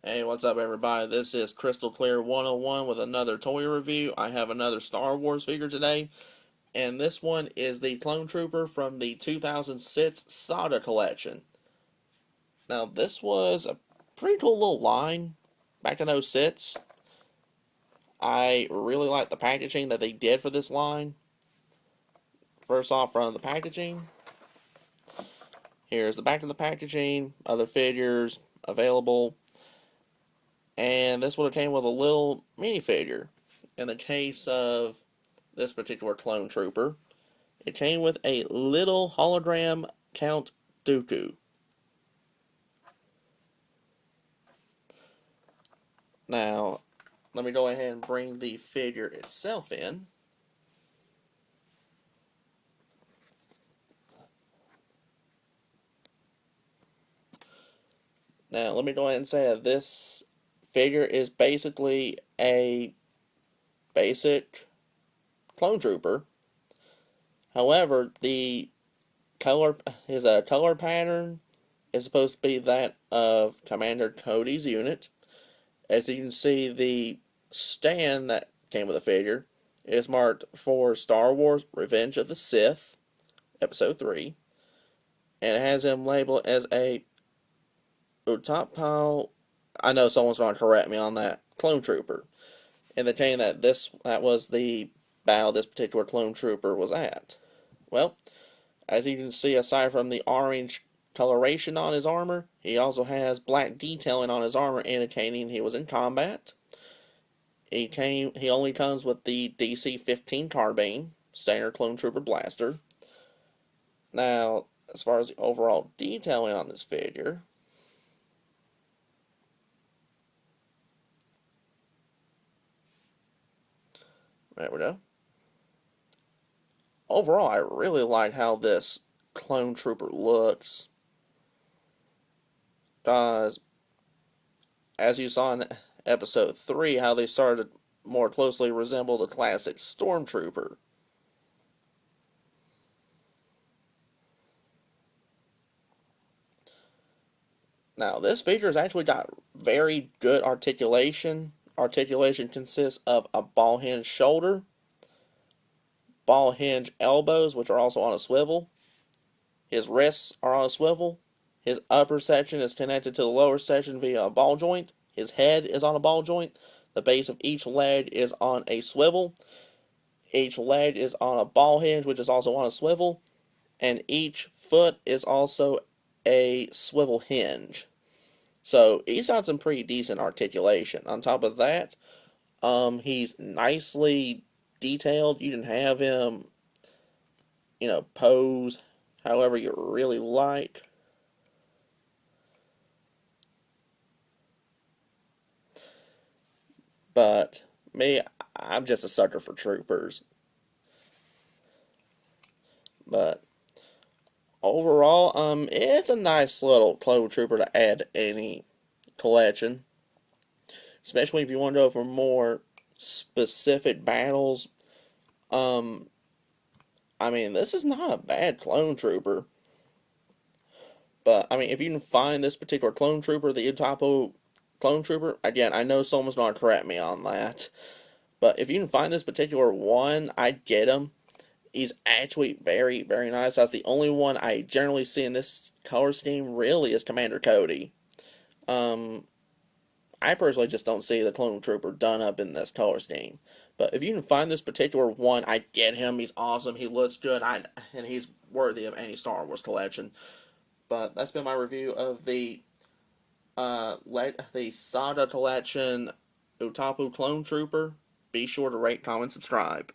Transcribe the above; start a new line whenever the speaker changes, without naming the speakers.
Hey, what's up, everybody? This is Crystal Clear 101 with another toy review. I have another Star Wars figure today, and this one is the Clone Trooper from the 2006 Saga collection. Now, this was a pretty cool little line back in '06. I really like the packaging that they did for this line. First off, front of the packaging. Here's the back of the packaging, other figures available. And this would have came with a little minifigure. In the case of this particular clone trooper, it came with a little hologram Count Dooku. Now, let me go ahead and bring the figure itself in. Now, let me go ahead and say that this figure is basically a basic clone trooper. However, the color color pattern is supposed to be that of Commander Cody's unit. As you can see, the stand that came with the figure is marked for Star Wars Revenge of the Sith, Episode 3, and it has him labeled as a Utapau. I know someone's going to correct me on that. Clone Trooper, indicating that that was the battle this particular clone trooper was at. Well, as you can see, aside from the orange coloration on his armor, he also has black detailing on his armor, indicating he was in combat. He only comes with the DC-15 carbine, standard clone trooper blaster. Now, as far as the overall detailing on this figure, there we go. Overall, I really like how this clone trooper looks, because as you saw in Episode 3, how they started to more closely resemble the classic Stormtrooper. Now, this figure has actually got very good articulation. Articulation consists of a ball hinge shoulder, ball hinge elbows, which are also on a swivel. His wrists are on a swivel. His upper section is connected to the lower section via a ball joint. His head is on a ball joint. The base of each leg is on a swivel. Each leg is on a ball hinge, which is also on a swivel. And each foot is also a swivel hinge. So he's got some pretty decent articulation. On top of that, he's nicely detailed. You can have him, pose however you really like. But me, I'm just a sucker for troopers. But overall, it's a nice little clone trooper to add to any collection, especially if you want to go for more specific battles. This is not a bad clone trooper. But, if you can find this particular clone trooper, the Utapau clone trooper, again, I know someone's going to correct me on that. But if you can find this particular one, I'd get him. He's actually very, very nice. That's the only one I generally see in this color scheme, really, is Commander Cody. I personally just don't see the clone trooper done up in this color scheme. But if you can find this particular one, I get him. He's awesome. He looks good. And he's worthy of any Star Wars collection. But that's been my review of the Saga collection Utapau Clone Trooper. Be sure to rate, comment, subscribe.